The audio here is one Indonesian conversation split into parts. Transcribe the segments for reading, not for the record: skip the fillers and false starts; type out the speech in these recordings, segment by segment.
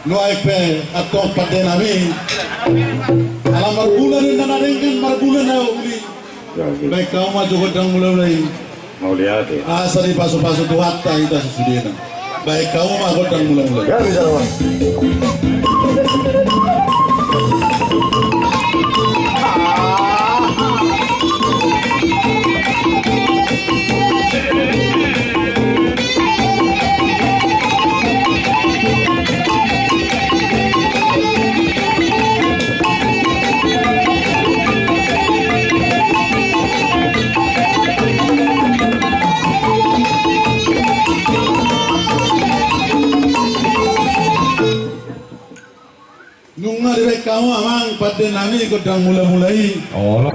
Noaipe atau Partaganing alam marbulan dan naringkan marbulan na uli baik kau maju godang mulai mau lihat ya asari pasu-pasu tuhat kita sesudahnya baik kau mah godang mulai ya bisa lah nunga direk kamu amang Partaganing godang mulai oh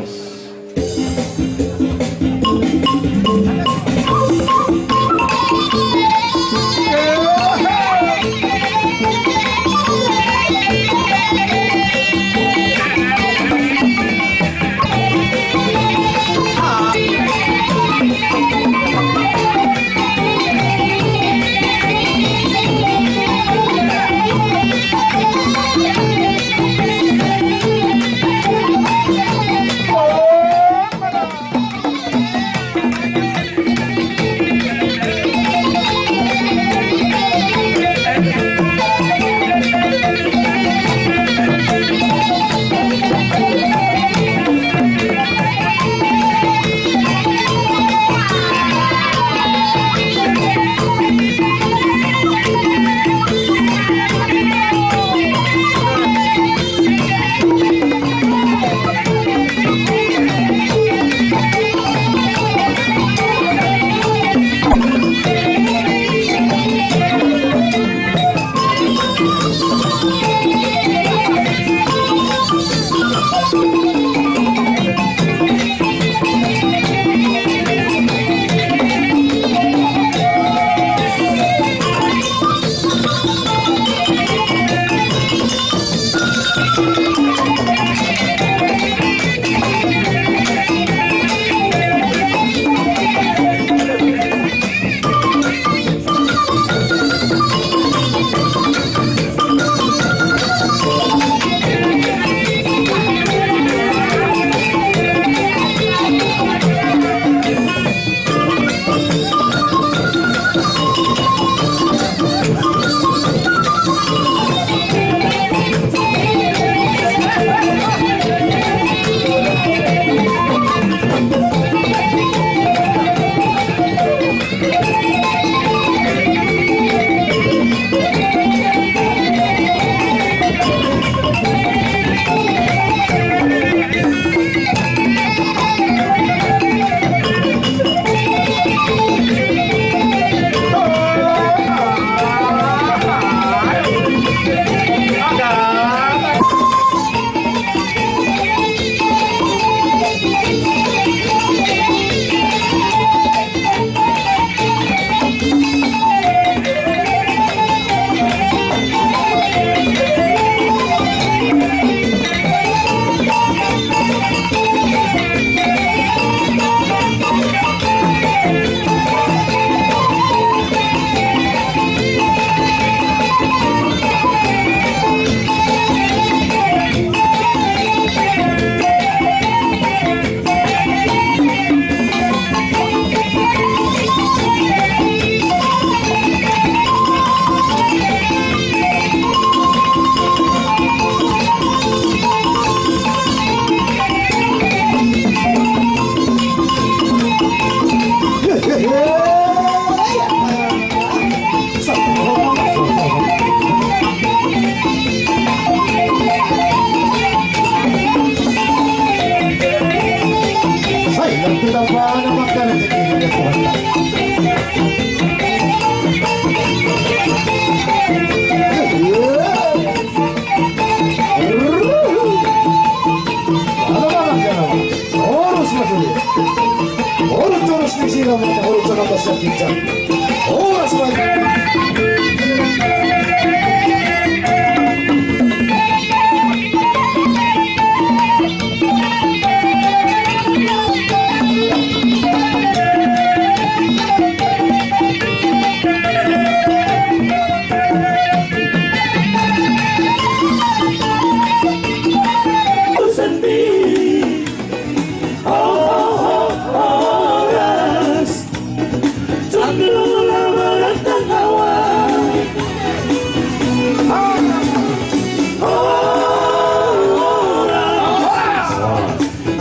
Lula merentang hawa.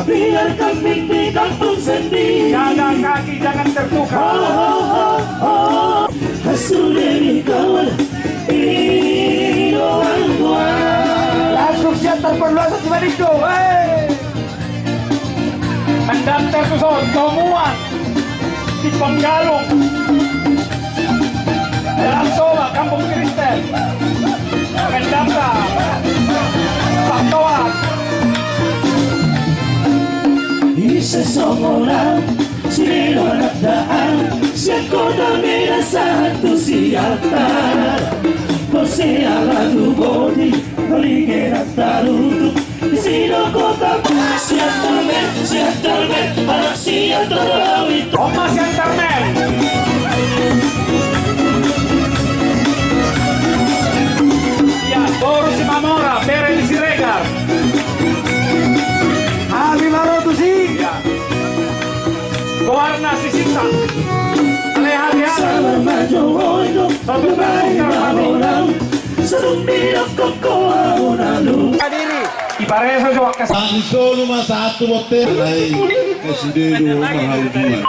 Biar kambing di kampung sendiri. Jaga kaki, jangan tertukar. Sudah dikawan ini orang tua. Langsung siap terperluas sa Simanito. Mendaftar ko sa Tomuan di Panggalong dalam Soba, Kampung Kristen. Mendaftar Paktoan. Isa seorang sino nagdaan, siya ko dami na sa ato siyata. Kasi ang body, haligin at taruto. Sino ko tapos, siya tarmen, para siya tarawit. Omas yang Carmel. Ya, boru si Mamora, Pere ni si Regar. Abi Maroto si. Ya. Kuwarna si Sinta. Alejandro. Sama majohoy ko, babae na orang. Sa lumbirok ko ko ang unalo. Kadiri. Ibareso jo kas. Ang solo mas satu bote lay presidente mahal juga.